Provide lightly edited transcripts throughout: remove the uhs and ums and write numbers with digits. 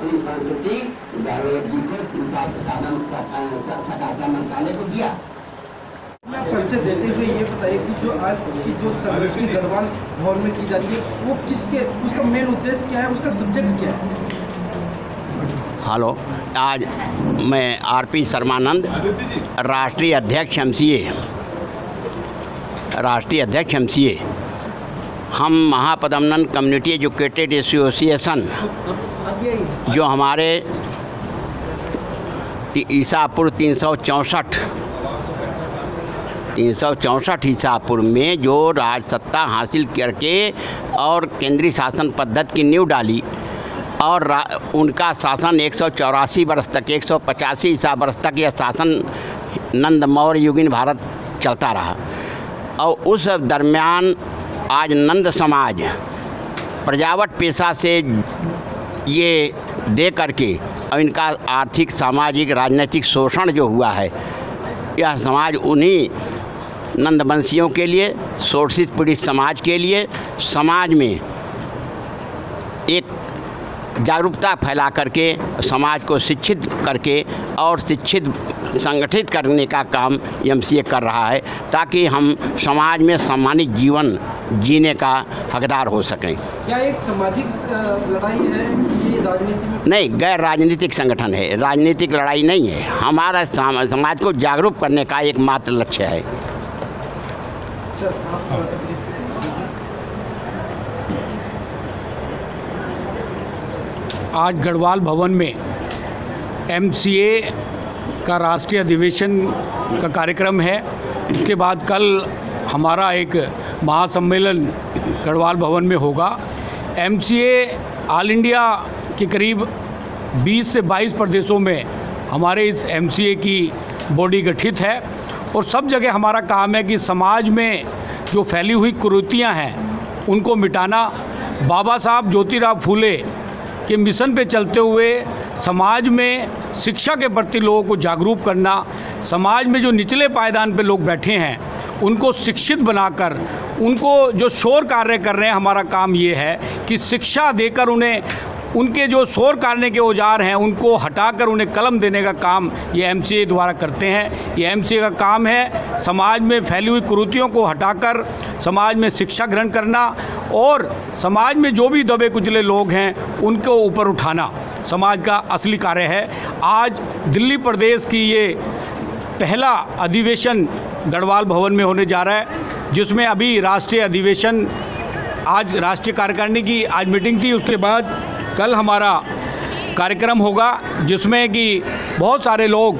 अपनी संस्कृति जी को सहकारिता मंत्रालय को दिया। परिचय देते हुए ये बताइए कि जो आज की जो संगठन गढ़वाल भवन में की जा रही है वो किसके, उसका मेन उद्देश्य क्या है, उसका सब्जेक्ट क्या है? हेलो, आज मैं आरपी शर्मानंद, राष्ट्रीय अध्यक्ष MCA, हम महापदमनन कम्युनिटी एजुकेटेड एसोसिएशन जो हमारे ईसापुर 364 ईसापुर में जो राज सत्ता हासिल करके और केंद्रीय शासन पद्धति की नींव डाली और उनका शासन 184 वर्ष तक 185 ईसा वर्ष तक यह शासन नंद मौर्य युगीन भारत चलता रहा। और उस दरमियान आज नंद समाज प्रजावट पेशा से ये दे करके और इनका आर्थिक, सामाजिक, राजनीतिक शोषण जो हुआ है, यह समाज उन्हीं नंदवंशियों के लिए, शोषित पीड़ित समाज के लिए समाज में एक जागरूकता फैला करके समाज को शिक्षित करके और शिक्षित संगठित करने का काम MCA कर रहा है, ताकि हम समाज में सम्मानित जीवन जीने का हकदार हो सकें। क्या एक सामाजिक लड़ाई है कि ये राजनीति में? नहीं, गैर राजनीतिक संगठन है, राजनीतिक लड़ाई नहीं है। हमारा समाज को जागरूक करने का एकमात्र लक्ष्य है। सर, आप थोड़ा सा आज गढ़वाल भवन में MCA का राष्ट्रीय अधिवेशन का कार्यक्रम है। उसके बाद कल हमारा एक महासम्मेलन गढ़वाल भवन में होगा। MCA ऑल इंडिया के करीब 20 से 22 प्रदेशों में हमारे इस MCA की बॉडी गठित है और सब जगह हमारा काम है कि समाज में जो फैली हुई कुरीतियाँ हैं उनको मिटाना, बाबा साहब ज्योतिराव फूले के मिशन पे चलते हुए समाज में शिक्षा के प्रति लोगों को जागरूक करना, समाज में जो निचले पायदान पे लोग बैठे हैं उनको शिक्षित बनाकर उनको जो शोर कार्य कर रहे हैं, हमारा काम ये है कि शिक्षा देकर उन्हें उनके जो शोर करने के औजार हैं उनको हटाकर उन्हें कलम देने का काम ये MCA द्वारा करते हैं। ये MCA का काम है समाज में फैली हुई कुरीतियों को हटाकर समाज में शिक्षा ग्रहण करना और समाज में जो भी दबे कुचले लोग हैं उनको ऊपर उठाना समाज का असली कार्य है। आज दिल्ली प्रदेश की ये पहला अधिवेशन गढ़वाल भवन में होने जा रहा है, जिसमें अभी राष्ट्रीय अधिवेशन, आज राष्ट्रीय कार्यकारिणी की आज मीटिंग थी, उसके बाद कल हमारा कार्यक्रम होगा जिसमें कि बहुत सारे लोग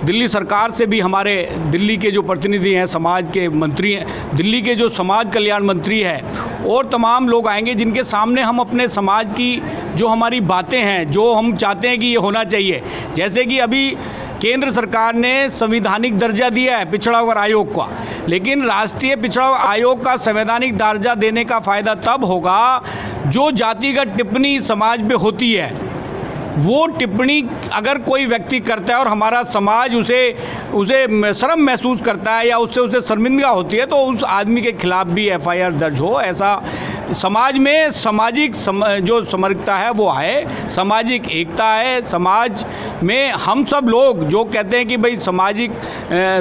दिल्ली सरकार से भी, हमारे दिल्ली के जो प्रतिनिधि हैं, समाज के मंत्री हैं, दिल्ली के जो समाज कल्याण मंत्री हैं और तमाम लोग आएंगे जिनके सामने हम अपने समाज की जो हमारी बातें हैं, जो हम चाहते हैं कि ये होना चाहिए। जैसे कि अभी केंद्र सरकार ने संवैधानिक दर्जा दिया है पिछड़ा वर्ग आयोग का, लेकिन राष्ट्रीय पिछड़ा वर्ग आयोग का संवैधानिक दर्जा देने का फ़ायदा तब होगा जो जातिगत टिप्पणी समाज में होती है, वो टिप्पणी अगर कोई व्यक्ति करता है और हमारा समाज उसे शर्म महसूस करता है या उसे शर्मिंदा होती है, तो उस आदमी के खिलाफ भी FIR दर्ज हो। ऐसा समाज में सामाजिक जो समरसता है वो है, सामाजिक एकता है। समाज में हम सब लोग जो कहते हैं कि भाई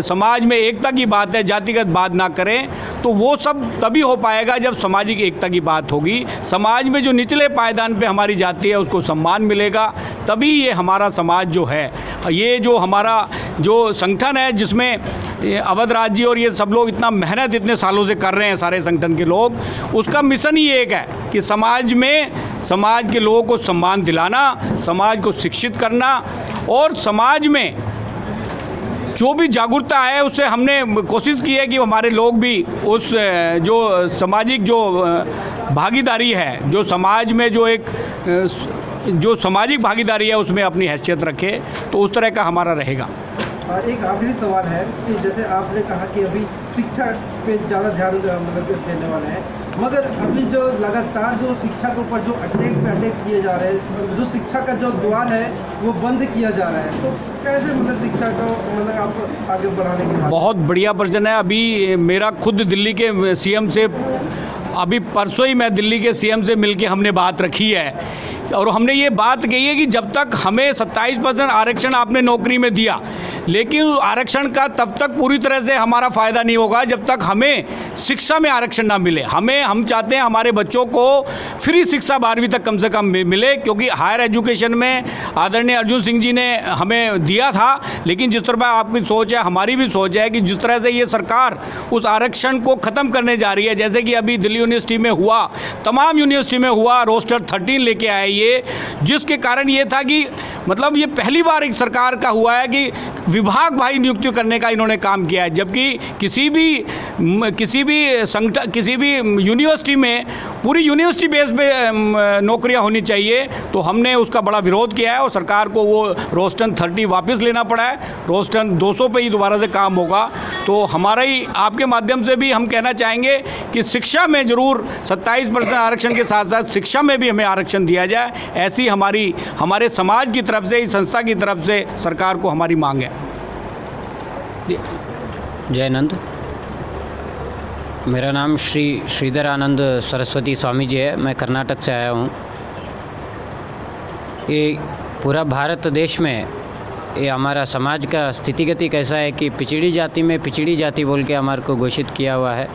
समाज में एकता की बात है, जातिगत बात ना करें, तो वो सब तभी हो पाएगा जब सामाजिक एकता की बात होगी। समाज में जो निचले पायदान पे हमारी जाति है उसको सम्मान मिलेगा, तभी ये हमारा समाज जो है, ये जो हमारा जो संगठन है जिसमें अवध राज जी और ये सब लोग इतना मेहनत इतने सालों से कर रहे हैं, सारे संगठन के लोग, उसका मिशन ही एक है कि समाज के लोगों को सम्मान दिलाना, समाज को शिक्षित करना और समाज में जो भी जागरूकता है उससे हमने कोशिश की है कि हमारे लोग भी उस जो सामाजिक जो भागीदारी है, जो समाज में जो सामाजिक भागीदारी है उसमें अपनी हैसियत रखे, तो उस तरह का हमारा रहेगा। एक आखिरी सवाल है कि जैसे आपने कहा कि अभी शिक्षा पे ज़्यादा ध्यान देने वाले हैं, मगर अभी जो लगातार जो शिक्षा के ऊपर जो अटैक किए जा रहे हैं, जो शिक्षा का जो द्वार है वो बंद किया जा रहा है, तो कैसे शिक्षा को आप आगे बढ़ाने के? बहुत बढ़िया प्रश्न है। अभी मेरा खुद दिल्ली के CM से अभी परसों ही मैं दिल्ली के सीएम से मिलके हमने बात रखी है और हमने ये बात कही है कि जब तक हमें 27% आरक्षण आपने नौकरी में दिया, लेकिन आरक्षण का तब तक पूरी तरह से हमारा फ़ायदा नहीं होगा जब तक हमें शिक्षा में आरक्षण ना मिले। हम चाहते हैं हमारे बच्चों को फ्री शिक्षा 12वीं तक कम से कम मिले, क्योंकि हायर एजुकेशन में आदरणीय अर्जुन सिंह जी ने हमें दिया था, लेकिन जिस तरह आपकी सोच है, हमारी भी सोच है कि जिस तरह से ये सरकार उस आरक्षण को ख़त्म करने जा रही है, जैसे कि अभी दिल्ली यूनिवर्सिटी में हुआ, तमाम यूनिवर्सिटी में हुआ, रोस्टर 13 लेके आए ये, जिसके कारण ये था कि मतलब ये पहली बार एक सरकार का हुआ है कि विभाग भाई नियुक्ति करने का इन्होंने काम किया है, जबकि किसी भी यूनिवर्सिटी में पूरी यूनिवर्सिटी बेस पे नौकरियां होनी चाहिए। तो हमने उसका बड़ा विरोध किया है और सरकार को वो रोस्टर 30 वापस लेना पड़ा है, रोस्टर 200 पे ही दोबारा से काम होगा। तो हमारा ही आपके माध्यम से भी हम कहना चाहेंगे कि शिक्षा में ज़रूर 27% आरक्षण के साथ साथ शिक्षा में भी हमें आरक्षण दिया जाए, ऐसी हमारे समाज की तरफ से, इस संस्था की तरफ से सरकार को हमारी मांग है। जय नंद। मेरा नाम श्री श्रीधर आनंद सरस्वती स्वामी जी है। मैं कर्नाटक से आया हूँ। ये पूरा भारत देश में ये हमारा समाज का स्थितिगति कैसा है कि पिछड़ी जाति में पिछड़ी जाति बोल के हमारे को घोषित किया हुआ है।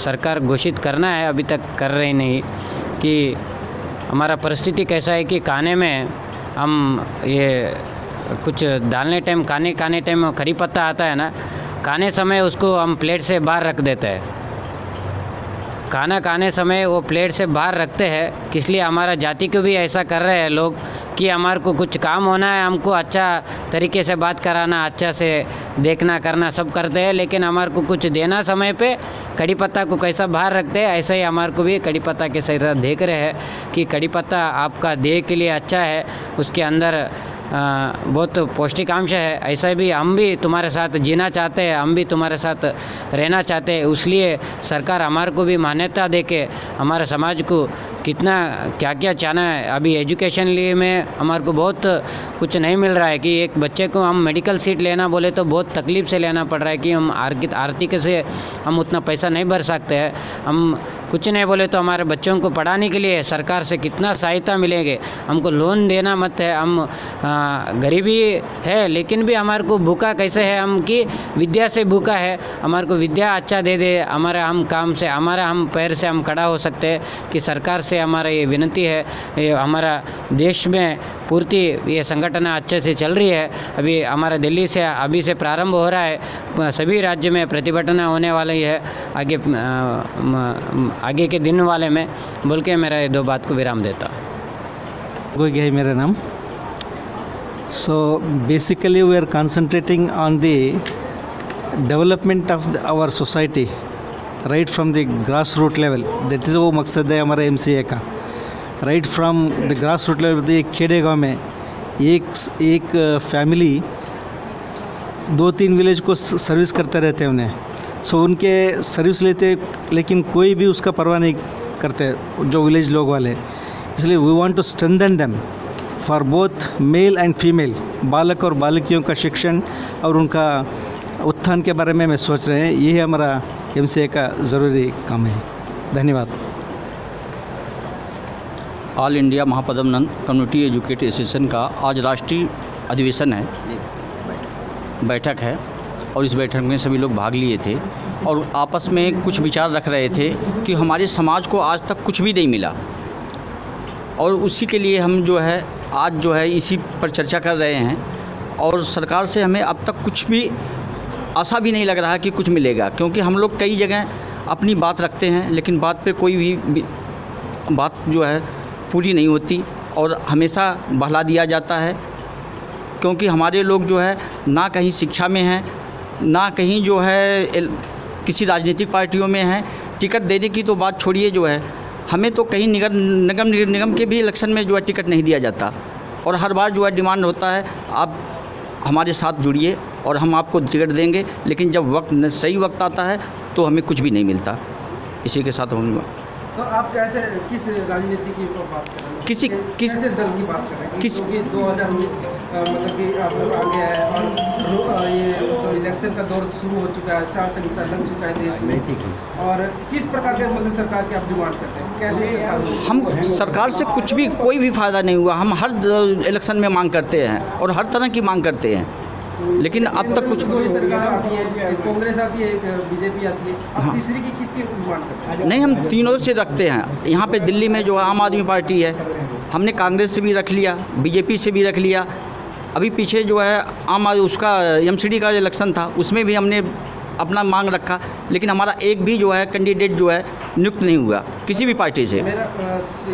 सरकार घोषित करना है, अभी तक कर रही नहीं। कि हमारा परिस्थिति कैसा है कि खाने में हम ये कुछ डालने टाइम खाने टाइम करी पत्ता आता है ना, खाने समय उसको हम प्लेट से बाहर रख देते हैं। खाना खाने समय वो प्लेट से बाहर रखते हैं, इसलिए हमारा जाति को भी ऐसा कर रहे हैं लोग कि हमारे को कुछ काम होना है, हमको अच्छा तरीके से बात कराना, अच्छा से देखना करना सब करते हैं, लेकिन हमारे को कुछ देना समय पे कड़ी पत्ता को कैसा बाहर रखते हैं, ऐसा ही हमारे को भी कड़ी पत्ता के सही देख रहे हैं कि कड़ी पत्ता आपका देह के लिए अच्छा है, उसके अंदर बहुत पौष्टिकांश है। ऐसा भी हम भी तुम्हारे साथ जीना चाहते हैं, हम भी तुम्हारे साथ रहना चाहते हैं, इसलिए सरकार हमारे को भी मान्यता दे के हमारे समाज को कितना क्या क्या चाहना है। अभी एजुकेशन लिए में हमारे को बहुत कुछ नहीं मिल रहा है कि एक बच्चे को हम मेडिकल सीट लेना बोले तो बहुत तकलीफ़ से लेना पड़ रहा है कि हम आर्थिक से हम उतना पैसा नहीं भर सकते हैं। हम कुछ नहीं बोले तो हमारे बच्चों को पढ़ाने के लिए सरकार से कितना सहायता मिलेगी। हमको लोन देना मत है, हम गरीबी है लेकिन भी हमारे को भूखा कैसे है, हम की विद्या से भूखा है, हमारे को विद्या अच्छा दे दे, हमारा हम काम से हमारा हम पैर से हम खड़ा हो सकते हैं। कि सरकार से हमारा ये विनती है, ये हमारा देश में पूर्ति ये संगठन अच्छे से चल रही है। अभी हमारा दिल्ली से अभी से प्रारंभ हो रहा है, सभी राज्य में प्रतिभटन होने वाली है आगे के दिन वाले में बोल के मेरा ये 2 बात को विराम देता। गोगी है मेरा नाम। So basically we are concentrating on the development of our society right from the grassroots level. That is वो मकसद है हमारा MCA का। Right from the grassroots level, एक खेड़े गाँव में एक फैमिली 2-3 विलेज को सर्विस करते रहते हैं उन्हें। सो उनके सर्विस लेते लेकिन कोई भी उसका परवाह नहीं करते जो विलेज लोग वाले। इसलिए we want to strengthen them for both male and female. बालक और बालिकियों का शिक्षण और उनका उत्थान के बारे में सोच रहे हैं। यही हमारा MCA का ज़रूरी काम है। धन्यवाद। All India Mahapadmanand community educate association का आज राष्ट्रीय अधिवेशन है, बैठक है, और इस बैठक में सभी लोग भाग लिए थे और आपस में कुछ विचार रख रहे थे कि हमारे समाज को आज तक कुछ भी नहीं मिला, और उसी के लिए हम जो है आज जो है इसी पर चर्चा कर रहे हैं। और सरकार से हमें अब तक कुछ भी आशा भी नहीं लग रहा कि कुछ मिलेगा, क्योंकि हम लोग कई जगह अपनी बात रखते हैं लेकिन बात पे कोई भी बात जो है पूरी नहीं होती और हमेशा बहला दिया जाता है। क्योंकि हमारे लोग जो है ना कहीं शिक्षा में हैं, ना कहीं जो है किसी राजनीतिक पार्टियों में हैं। टिकट देने की तो बात छोड़िए, जो है हमें तो कहीं निगम के भी इलेक्शन में जो है टिकट नहीं दिया जाता, और हर बार जो है डिमांड होता है आप हमारे साथ जुड़िए और हम आपको टिकट देंगे, लेकिन जब सही वक्त आता है तो हमें कुछ भी नहीं मिलता। इसी के साथ हम तो आप कैसे किस राजनीति की बात कर रहे हैं? कैसे दल की बात कर रहे हैं? क्योंकि 2019 मतलब कि आप आ गया है और ये जो इलेक्शन का दौर शुरू हो चुका है, आचार संहिता लग चुका है देश में, और किस प्रकार के मतलब सरकार की आप डिमांड करते हैं? कैसे सरकार? हम सरकार से कुछ भी कोई भी फ़ायदा नहीं हुआ। हम हर इलेक्शन में मांग करते हैं और हर तरह की मांग करते हैं, लेकिन अब तक कुछ दो ही सरकार आती है, एक कांग्रेस आती है, एक बीजेपी आती है, अब तीसरी की किसकी डिमांड करते हैं? नहीं, हम तीनों से रखते हैं। यहाँ पे दिल्ली में जो आम आदमी पार्टी है, हमने कांग्रेस से भी रख लिया, बीजेपी से भी रख लिया। अभी पीछे जो है आम आदमी उसका एमसीडी का इलेक्शन था, उसमें भी हमने अपना मांग रखा, लेकिन हमारा एक भी जो है कैंडिडेट जो है नियुक्त नहीं हुआ किसी भी पार्टी से। मेरा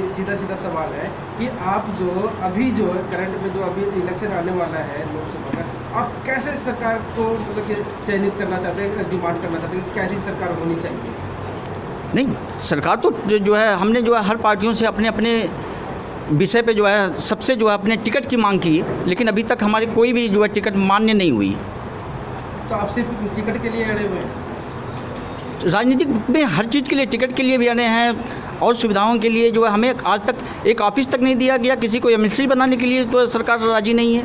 सीधा सवाल है कि आप जो अभी जो है करंट में जो अभी इलेक्शन आने वाला है लोकसभा का, आप कैसे सरकार को मतलब कि चयनित करना चाहते हैं, डिमांड करना चाहते हैं कि कैसी सरकार होनी चाहिए? नहीं, सरकार तो जो है हमने जो है हर पार्टियों से अपने अपने विषय पे जो है सबसे जो है अपने टिकट की मांग की, लेकिन अभी तक हमारी कोई भी जो है टिकट मान्य नहीं हुई। तो आप सिर्फ टिकट के लिए अड़े हुए हैं? राजनीतिक में हर चीज़ के लिए, टिकट के लिए भी आने हैं और सुविधाओं के लिए जो है हमें आज तक एक ऑफिस तक नहीं दिया गया। किसी को एमएलसी बनाने के लिए तो सरकार राजी नहीं है।